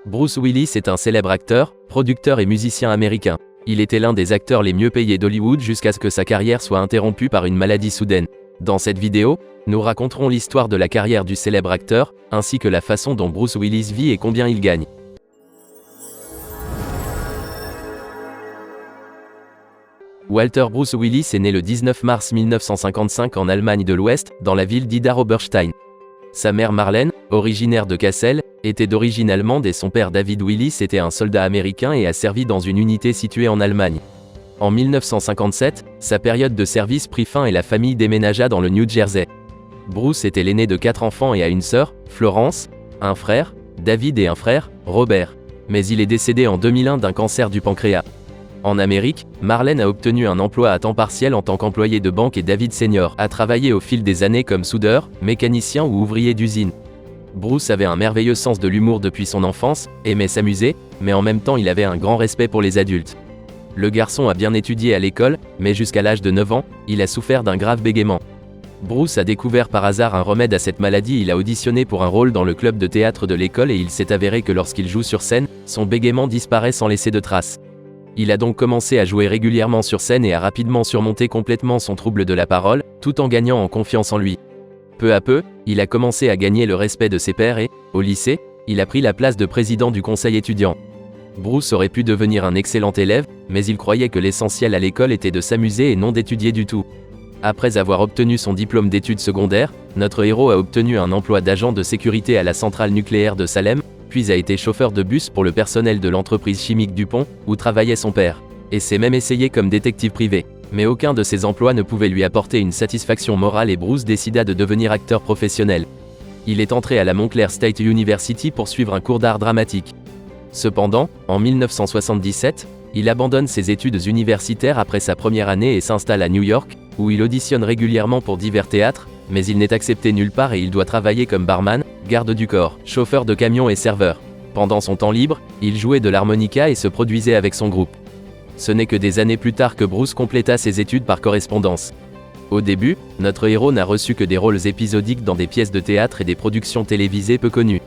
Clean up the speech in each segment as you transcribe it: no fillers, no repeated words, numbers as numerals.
Bruce Willis est un célèbre acteur, producteur et musicien américain. Il était l'un des acteurs les mieux payés d'Hollywood jusqu'à ce que sa carrière soit interrompue par une maladie soudaine. Dans cette vidéo, nous raconterons l'histoire de la carrière du célèbre acteur, ainsi que la façon dont Bruce Willis vit et combien il gagne. Walter Bruce Willis est né le 19 mars 1955 en Allemagne de l'Ouest, dans la ville d'Idar Oberstein. Sa mère Marlène, originaire de Kassel, était d'origine allemande et son père David Willis était un soldat américain et a servi dans une unité située en Allemagne. En 1957, sa période de service prit fin et la famille déménagea dans le New Jersey. Bruce était l'aîné de 4 enfants et a une sœur, Florence, un frère, David et un frère, Robert. Mais il est décédé en 2001 d'un cancer du pancréas. En Amérique, Marlène a obtenu un emploi à temps partiel en tant qu'employé de banque et David Senior a travaillé au fil des années comme soudeur, mécanicien ou ouvrier d'usine. Bruce avait un merveilleux sens de l'humour depuis son enfance, aimait s'amuser, mais en même temps il avait un grand respect pour les adultes. Le garçon a bien étudié à l'école, mais jusqu'à l'âge de 9 ans, il a souffert d'un grave bégaiement. Bruce a découvert par hasard un remède à cette maladie. Il a auditionné pour un rôle dans le club de théâtre de l'école et il s'est avéré que lorsqu'il joue sur scène, son bégaiement disparaît sans laisser de traces. Il a donc commencé à jouer régulièrement sur scène et a rapidement surmonté complètement son trouble de la parole, tout en gagnant en confiance en lui. Peu à peu, il a commencé à gagner le respect de ses pairs et, au lycée, il a pris la place de président du conseil étudiant. Bruce aurait pu devenir un excellent élève, mais il croyait que l'essentiel à l'école était de s'amuser et non d'étudier du tout. Après avoir obtenu son diplôme d'études secondaires, notre héros a obtenu un emploi d'agent de sécurité à la centrale nucléaire de Salem, puis a été chauffeur de bus pour le personnel de l'entreprise chimique DuPont, où travaillait son père. Et s'est même essayé comme détective privé. Mais aucun de ces emplois ne pouvait lui apporter une satisfaction morale et Bruce décida de devenir acteur professionnel. Il est entré à la Montclair State University pour suivre un cours d'art dramatique. Cependant, en 1977, il abandonne ses études universitaires après sa première année et s'installe à New York, où il auditionne régulièrement pour divers théâtres, mais il n'est accepté nulle part et il doit travailler comme barman, garde du corps, chauffeur de camion et serveur. Pendant son temps libre, il jouait de l'harmonica et se produisait avec son groupe. Ce n'est que des années plus tard que Bruce compléta ses études par correspondance. Au début, notre héros n'a reçu que des rôles épisodiques dans des pièces de théâtre et des productions télévisées peu connues.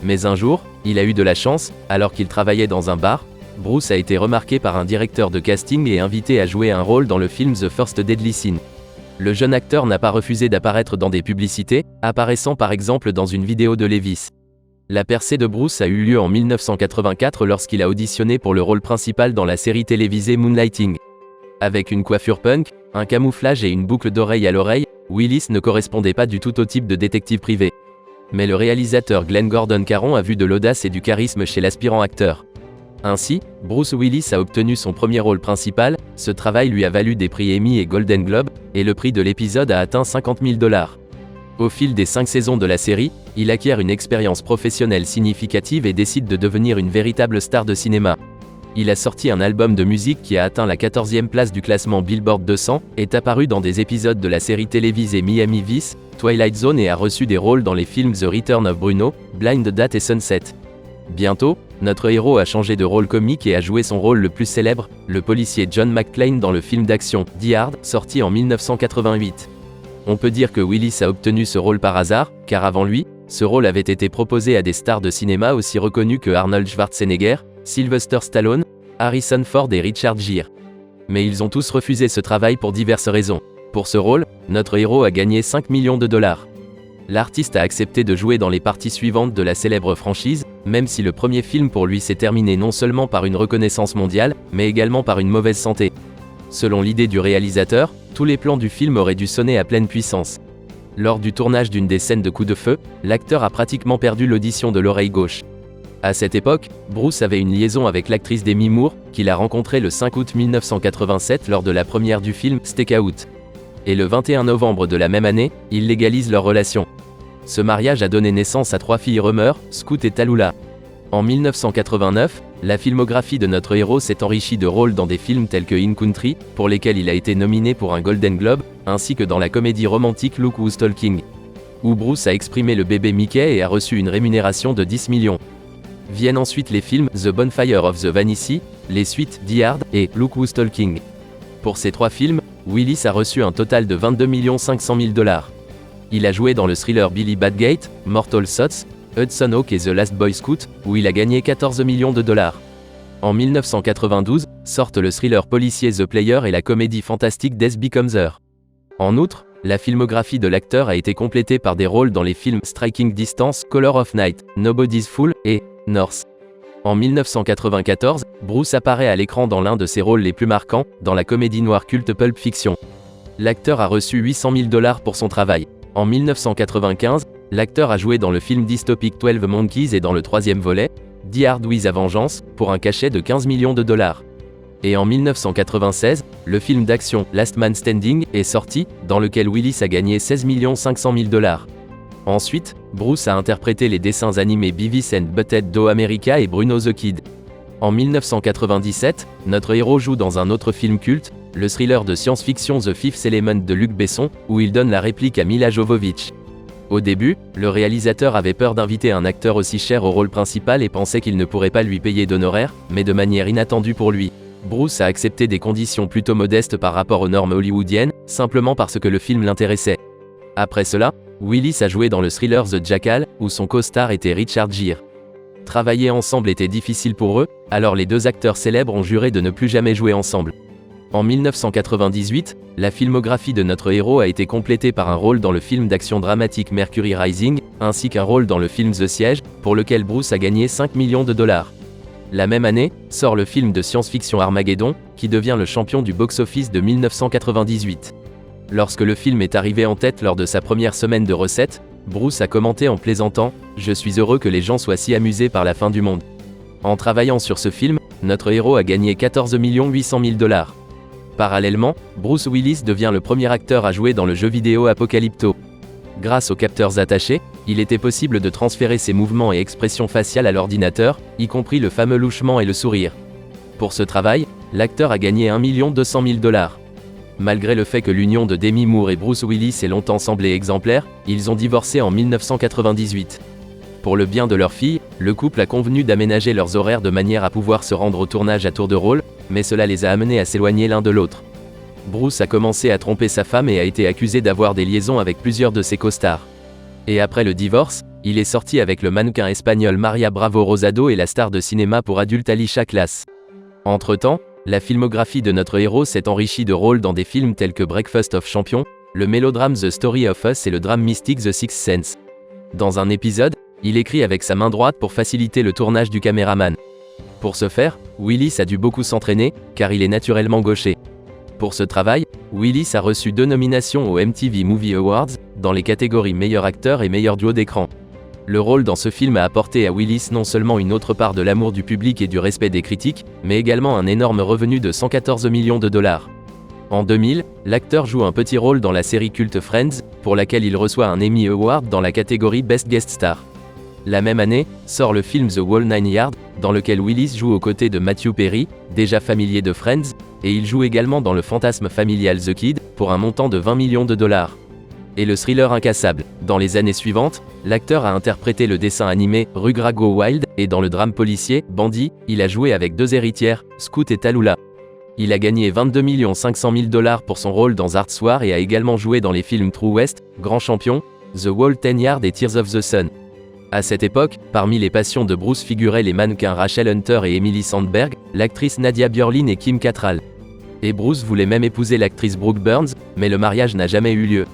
Mais un jour, il a eu de la chance, alors qu'il travaillait dans un bar, Bruce a été remarqué par un directeur de casting et invité à jouer un rôle dans le film The First Deadly Sin. Le jeune acteur n'a pas refusé d'apparaître dans des publicités, apparaissant par exemple dans une vidéo de Levi's. La percée de Bruce a eu lieu en 1984 lorsqu'il a auditionné pour le rôle principal dans la série télévisée Moonlighting. Avec une coiffure punk, un camouflage et une boucle d'oreille à l'oreille, Willis ne correspondait pas du tout au type de détective privé. Mais le réalisateur Glenn Gordon Caron a vu de l'audace et du charisme chez l'aspirant acteur. Ainsi, Bruce Willis a obtenu son premier rôle principal, ce travail lui a valu des prix Emmy et Golden Globe, et le prix de l'épisode a atteint $50 000. Au fil des 5 saisons de la série, il acquiert une expérience professionnelle significative et décide de devenir une véritable star de cinéma. Il a sorti un album de musique qui a atteint la 14e place du classement Billboard 200, est apparu dans des épisodes de la série télévisée Miami Vice, Twilight Zone et a reçu des rôles dans les films The Return of Bruno, Blind Date et Sunset. Bientôt, notre héros a changé de rôle comique et a joué son rôle le plus célèbre, le policier John McClane dans le film d'action Die Hard, sorti en 1988. On peut dire que Willis a obtenu ce rôle par hasard, car avant lui, ce rôle avait été proposé à des stars de cinéma aussi reconnus que Arnold Schwarzenegger, Sylvester Stallone, Harrison Ford et Richard Gere. Mais ils ont tous refusé ce travail pour diverses raisons. Pour ce rôle, notre héros a gagné $5 millions. L'artiste a accepté de jouer dans les parties suivantes de la célèbre franchise, même si le premier film pour lui s'est terminé non seulement par une reconnaissance mondiale, mais également par une mauvaise santé. Selon l'idée du réalisateur, tous les plans du film auraient dû sonner à pleine puissance. Lors du tournage d'une des scènes de coups de feu, l'acteur a pratiquement perdu l'audition de l'oreille gauche. À cette époque, Bruce avait une liaison avec l'actrice Demi Moore, qu'il a rencontrée le 5 août 1987 lors de la première du film Stakeout. Et le 21 novembre de la même année, ils légalisent leur relation. Ce mariage a donné naissance à 3 filles Rumeur, Scout et Tallulah. En 1989, la filmographie de notre héros s'est enrichie de rôles dans des films tels que In Country, pour lesquels il a été nominé pour un Golden Globe, ainsi que dans la comédie romantique Look Who's Talking, où Bruce a exprimé le bébé Mickey et a reçu une rémunération de 10 millions. Viennent ensuite les films The Bonfire of the Vanities, les suites Die Hard et Look Who's Talking. Pour ces 3 films, Willis a reçu un total de $22 500 000. Il a joué dans le thriller Billy Badgate, Mortal Thoughts, Hudson Hawk et The Last Boy Scout, où il a gagné 14 millions de dollars. En 1992, sortent le thriller policier The Player et la comédie fantastique Death Becomes Her. En outre, la filmographie de l'acteur a été complétée par des rôles dans les films Striking Distance, Color of Night, Nobody's Fool et North. En 1994, Bruce apparaît à l'écran dans l'un de ses rôles les plus marquants, dans la comédie noire culte Pulp Fiction. L'acteur a reçu 800 000 $ pour son travail. En 1995, l'acteur a joué dans le film dystopique 12 Monkeys et dans le troisième volet, Die Hard with a Vengeance, pour un cachet de 15 millions de dollars. Et en 1996, le film d'action Last Man Standing est sorti, dans lequel Willis a gagné 16 500 000 $. Ensuite, Bruce a interprété les dessins animés Beavis and Butthead Do America et Bruno the Kid. En 1997, notre héros joue dans un autre film culte, le thriller de science-fiction The Fifth Element de Luc Besson, où il donne la réplique à Mila Jovovich. Au début, le réalisateur avait peur d'inviter un acteur aussi cher au rôle principal et pensait qu'il ne pourrait pas lui payer d'honoraires, mais de manière inattendue pour lui, Bruce a accepté des conditions plutôt modestes par rapport aux normes hollywoodiennes, simplement parce que le film l'intéressait. Après cela, Willis a joué dans le thriller The Jackal, où son co-star était Richard Gere. Travailler ensemble était difficile pour eux, alors les deux acteurs célèbres ont juré de ne plus jamais jouer ensemble. En 1998, la filmographie de notre héros a été complétée par un rôle dans le film d'action dramatique Mercury Rising, ainsi qu'un rôle dans le film The Siege, pour lequel Bruce a gagné 5 millions de $. La même année, sort le film de science-fiction Armageddon, qui devient le champion du box-office de 1998. Lorsque le film est arrivé en tête lors de sa première semaine de recettes, Bruce a commenté en plaisantant « Je suis heureux que les gens soient si amusés par la fin du monde ». En travaillant sur ce film, notre héros a gagné 14 800 000 $. Parallèlement, Bruce Willis devient le premier acteur à jouer dans le jeu vidéo Apocalypto. Grâce aux capteurs attachés, il était possible de transférer ses mouvements et expressions faciales à l'ordinateur, y compris le fameux louchement et le sourire. Pour ce travail, l'acteur a gagné 1 200 000 $. Malgré le fait que l'union de Demi Moore et Bruce Willis ait longtemps semblé exemplaire, ils ont divorcé en 1998. Pour le bien de leur fille, le couple a convenu d'aménager leurs horaires de manière à pouvoir se rendre au tournage à tour de rôle, mais cela les a amenés à s'éloigner l'un de l'autre. Bruce a commencé à tromper sa femme et a été accusé d'avoir des liaisons avec plusieurs de ses costars. Et après le divorce, il est sorti avec le mannequin espagnol Maria Bravo Rosado et la star de cinéma pour adultes Alicia Klass. Entre-temps, la filmographie de notre héros s'est enrichie de rôles dans des films tels que Breakfast of Champions, le mélodrame The Story of Us et le drame mystique The Sixth Sense. Dans un épisode, il écrit avec sa main droite pour faciliter le tournage du caméraman. Pour ce faire, Willis a dû beaucoup s'entraîner, car il est naturellement gaucher. Pour ce travail, Willis a reçu 2 nominations aux MTV Movie Awards, dans les catégories meilleur acteur et meilleur duo d'écran. Le rôle dans ce film a apporté à Willis non seulement une autre part de l'amour du public et du respect des critiques, mais également un énorme revenu de 114 millions de $. En 2000, l'acteur joue un petit rôle dans la série culte Friends, pour laquelle il reçoit un Emmy Award dans la catégorie Best Guest Star. La même année, sort le film The Whole Nine Yards, dans lequel Willis joue aux côtés de Matthew Perry, déjà familier de Friends, et il joue également dans le fantasme familial The Kid, pour un montant de 20 millions de $. Et le thriller Incassable. Dans les années suivantes, l'acteur a interprété le dessin animé Rugrats Go Wild, et dans le drame policier Bandit, il a joué avec 2 héritières, Scout et Tallulah. Il a gagné 22 500 000 $ pour son rôle dans Arts War et a également joué dans les films True West, Grand Champion, The Whole 10 Yards et Tears of the Sun. À cette époque, parmi les passions de Bruce figuraient les mannequins Rachel Hunter et Emily Sandberg, l'actrice Nadia Bjorlin et Kim Cattrall. Et Bruce voulait même épouser l'actrice Brooke Burns, mais le mariage n'a jamais eu lieu.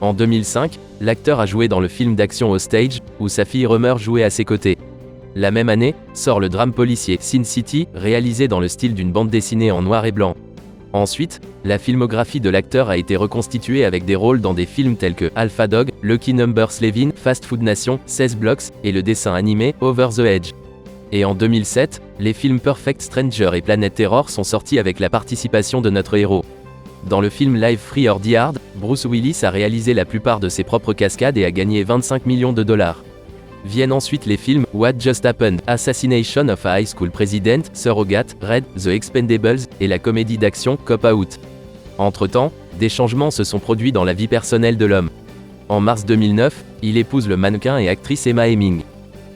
En 2005, l'acteur a joué dans le film d'action Hostage, où sa fille Rumor jouait à ses côtés. La même année, sort le drame policier Sin City, réalisé dans le style d'une bande dessinée en noir et blanc. Ensuite, la filmographie de l'acteur a été reconstituée avec des rôles dans des films tels que Alpha Dog, Lucky Number 11, Fast Food Nation, 16 Blocks, et le dessin animé Over the Edge. Et en 2007, les films Perfect Stranger et Planet Terror sont sortis avec la participation de notre héros. Dans le film Live Free or Die Hard, Bruce Willis a réalisé la plupart de ses propres cascades et a gagné 25 millions de $. Viennent ensuite les films What Just Happened, Assassination of a High School President, Surrogate, Red, The Expendables, et la comédie d'action Cop Out. Entre-temps, des changements se sont produits dans la vie personnelle de l'homme. En mars 2009, il épouse le mannequin et actrice Emma Heming.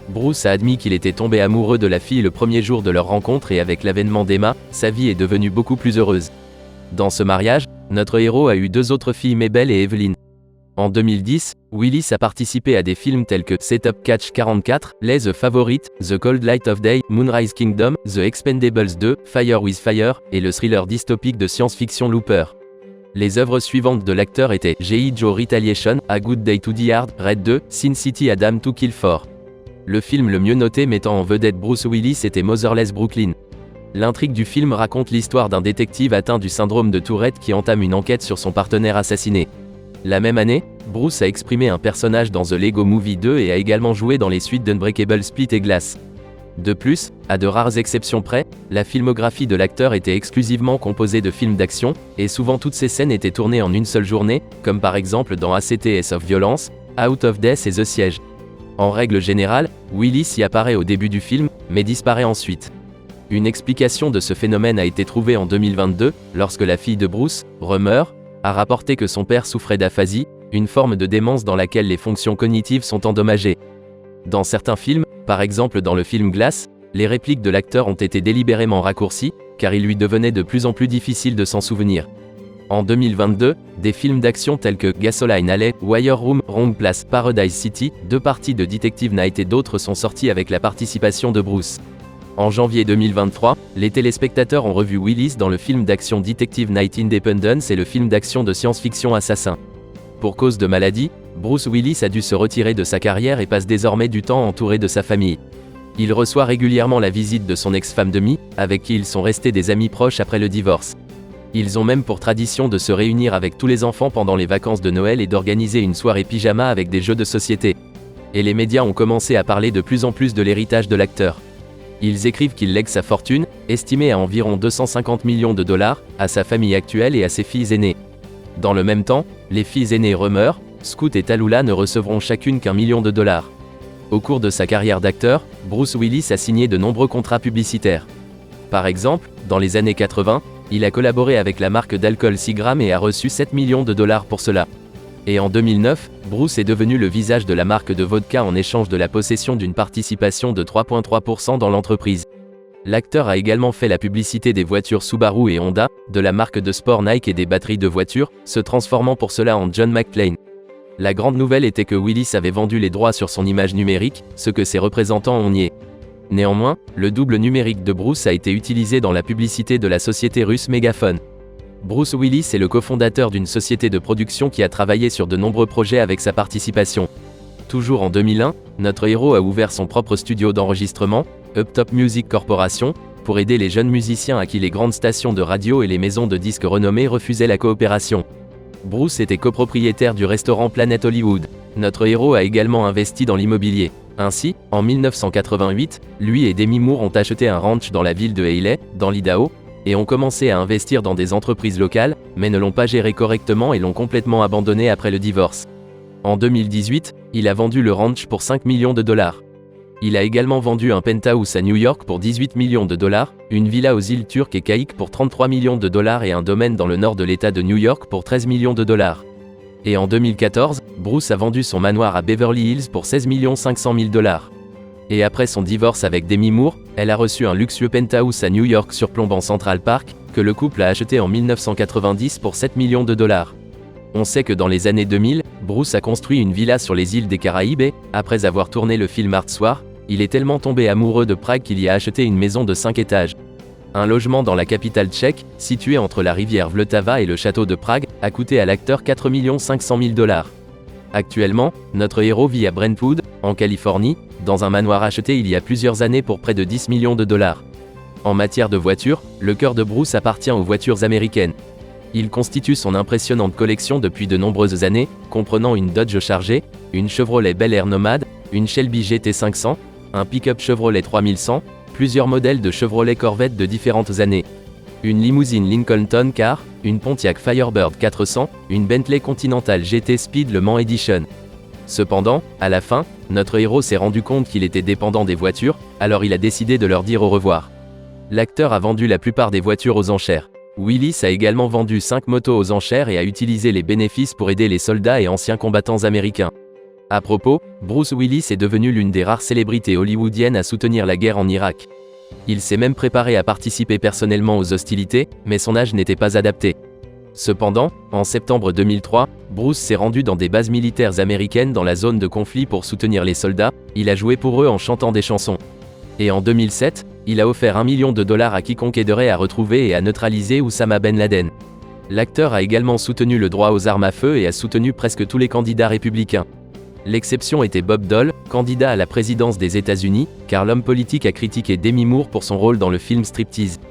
Bruce a admis qu'il était tombé amoureux de la fille le premier jour de leur rencontre et avec l'avènement d'Emma, sa vie est devenue beaucoup plus heureuse. Dans ce mariage, notre héros a eu 2 autres filles Mabel et Evelyn. En 2010, Willis a participé à des films tels que Setup Catch 44, Les The Favorite, The Cold Light of Day, Moonrise Kingdom, The Expendables 2, Fire with Fire, et le thriller dystopique de science-fiction Looper. Les œuvres suivantes de l'acteur étaient G.I. Joe Retaliation, A Good Day to Die Hard, Red 2, Sin City Adam to Kill 4. Le film le mieux noté mettant en vedette Bruce Willis était Motherless Brooklyn. L'intrigue du film raconte l'histoire d'un détective atteint du syndrome de Tourette qui entame une enquête sur son partenaire assassiné. La même année, Bruce a exprimé un personnage dans The Lego Movie 2 et a également joué dans les suites d'Unbreakable, Split et Glass. De plus, à de rares exceptions près, la filmographie de l'acteur était exclusivement composée de films d'action, et souvent toutes ces scènes étaient tournées en une seule journée, comme par exemple dans ACTS of Violence, Out of Death et The Siege. En règle générale, Willis y apparaît au début du film, mais disparaît ensuite. Une explication de ce phénomène a été trouvée en 2022, lorsque la fille de Bruce, Rumeur, a rapporté que son père souffrait d'aphasie, une forme de démence dans laquelle les fonctions cognitives sont endommagées. Dans certains films, par exemple dans le film Glass, les répliques de l'acteur ont été délibérément raccourcies, car il lui devenait de plus en plus difficile de s'en souvenir. En 2022, des films d'action tels que Gasoline Alley, Wire Room, Wrong Place, Paradise City, deux parties de Detective Night et d'autres sont sortis avec la participation de Bruce. En janvier 2023, les téléspectateurs ont revu Willis dans le film d'action Detective Night Independence et le film d'action de science-fiction Assassin. Pour cause de maladie, Bruce Willis a dû se retirer de sa carrière et passe désormais du temps entouré de sa famille. Il reçoit régulièrement la visite de son ex-femme Demi, avec qui ils sont restés des amis proches après le divorce. Ils ont même pour tradition de se réunir avec tous les enfants pendant les vacances de Noël et d'organiser une soirée pyjama avec des jeux de société. Et les médias ont commencé à parler de plus en plus de l'héritage de l'acteur. Ils écrivent qu'il lègue sa fortune, estimée à environ 250 millions de dollars, à sa famille actuelle et à ses filles aînées. Dans le même temps, les filles aînées Rumeur, Scout et Tallulah ne recevront chacune qu'1 million de dollars. Au cours de sa carrière d'acteur, Bruce Willis a signé de nombreux contrats publicitaires. Par exemple, dans les années 80, il a collaboré avec la marque d'alcool Seagram et a reçu 7 millions de dollars pour cela. Et en 2009, Bruce est devenu le visage de la marque de vodka en échange de la possession d'une participation de 3,3% dans l'entreprise. L'acteur a également fait la publicité des voitures Subaru et Honda, de la marque de sport Nike et des batteries de voitures, se transformant pour cela en John McClane. La grande nouvelle était que Willis avait vendu les droits sur son image numérique, ce que ses représentants ont nié. Néanmoins, le double numérique de Bruce a été utilisé dans la publicité de la société russe Megaphone. Bruce Willis est le cofondateur d'une société de production qui a travaillé sur de nombreux projets avec sa participation. Toujours en 2001, notre héros a ouvert son propre studio d'enregistrement, Uptop Music Corporation, pour aider les jeunes musiciens à qui les grandes stations de radio et les maisons de disques renommées refusaient la coopération. Bruce était copropriétaire du restaurant Planet Hollywood. Notre héros a également investi dans l'immobilier. Ainsi, en 1988, lui et Demi Moore ont acheté un ranch dans la ville de Hailey, dans l'Idaho, et ont commencé à investir dans des entreprises locales, mais ne l'ont pas géré correctement et l'ont complètement abandonné après le divorce. En 2018, il a vendu le ranch pour 5 millions de dollars. Il a également vendu un penthouse à New York pour 18 millions de dollars, une villa aux îles Turques et Caïques pour 33 millions de dollars et un domaine dans le nord de l'État de New York pour 13 millions de dollars. Et en 2014, Bruce a vendu son manoir à Beverly Hills pour 16 500 000 dollars. Et après son divorce avec Demi Moore, elle a reçu un luxueux penthouse à New York surplombant Central Park, que le couple a acheté en 1990 pour 7 millions de dollars. On sait que dans les années 2000, Bruce a construit une villa sur les îles des Caraïbes et, après avoir tourné le film Hard Soir, il est tellement tombé amoureux de Prague qu'il y a acheté une maison de 5 étages. Un logement dans la capitale tchèque, situé entre la rivière Vltava et le château de Prague, a coûté à l'acteur 4 500 000 dollars. Actuellement, notre héros vit à Brentwood, en Californie, dans un manoir acheté il y a plusieurs années pour près de 10 millions de dollars. En matière de voitures, le cœur de Bruce appartient aux voitures américaines. Il constitue son impressionnante collection depuis de nombreuses années, comprenant une Dodge Charger, une Chevrolet Bel Air Nomad, une Shelby GT500, un pick-up Chevrolet 3100, plusieurs modèles de Chevrolet Corvette de différentes années, une limousine Lincoln Town Car, une Pontiac Firebird 400, une Bentley Continental GT Speed Le Mans Edition. Cependant, à la fin, notre héros s'est rendu compte qu'il était dépendant des voitures, alors il a décidé de leur dire au revoir. L'acteur a vendu la plupart des voitures aux enchères. Willis a également vendu 5 motos aux enchères et a utilisé les bénéfices pour aider les soldats et anciens combattants américains. À propos, Bruce Willis est devenu l'une des rares célébrités hollywoodiennes à soutenir la guerre en Irak. Il s'est même préparé à participer personnellement aux hostilités, mais son âge n'était pas adapté. Cependant, en septembre 2003, Bruce s'est rendu dans des bases militaires américaines dans la zone de conflit pour soutenir les soldats, il a joué pour eux en chantant des chansons. Et en 2007, il a offert $1 million à quiconque aiderait à retrouver et à neutraliser Oussama Ben Laden. L'acteur a également soutenu le droit aux armes à feu et a soutenu presque tous les candidats républicains. L'exception était Bob Dole, candidat à la présidence des États-Unis, car l'homme politique a critiqué Demi Moore pour son rôle dans le film Striptease.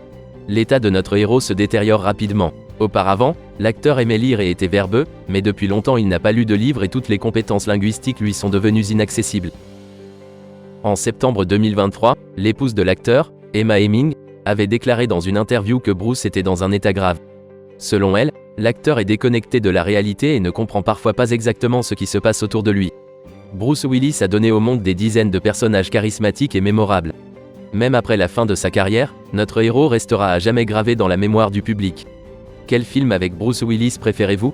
L'état de notre héros se détériore rapidement. Auparavant, l'acteur aimait lire et était verbeux, mais depuis longtemps il n'a pas lu de livre et toutes les compétences linguistiques lui sont devenues inaccessibles. En septembre 2023, l'épouse de l'acteur, Emma Heming, avait déclaré dans une interview que Bruce était dans un état grave. Selon elle, l'acteur est déconnecté de la réalité et ne comprend parfois pas exactement ce qui se passe autour de lui. Bruce Willis a donné au monde des dizaines de personnages charismatiques et mémorables. Même après la fin de sa carrière, notre héros restera à jamais gravé dans la mémoire du public. Quel film avec Bruce Willis préférez-vous ?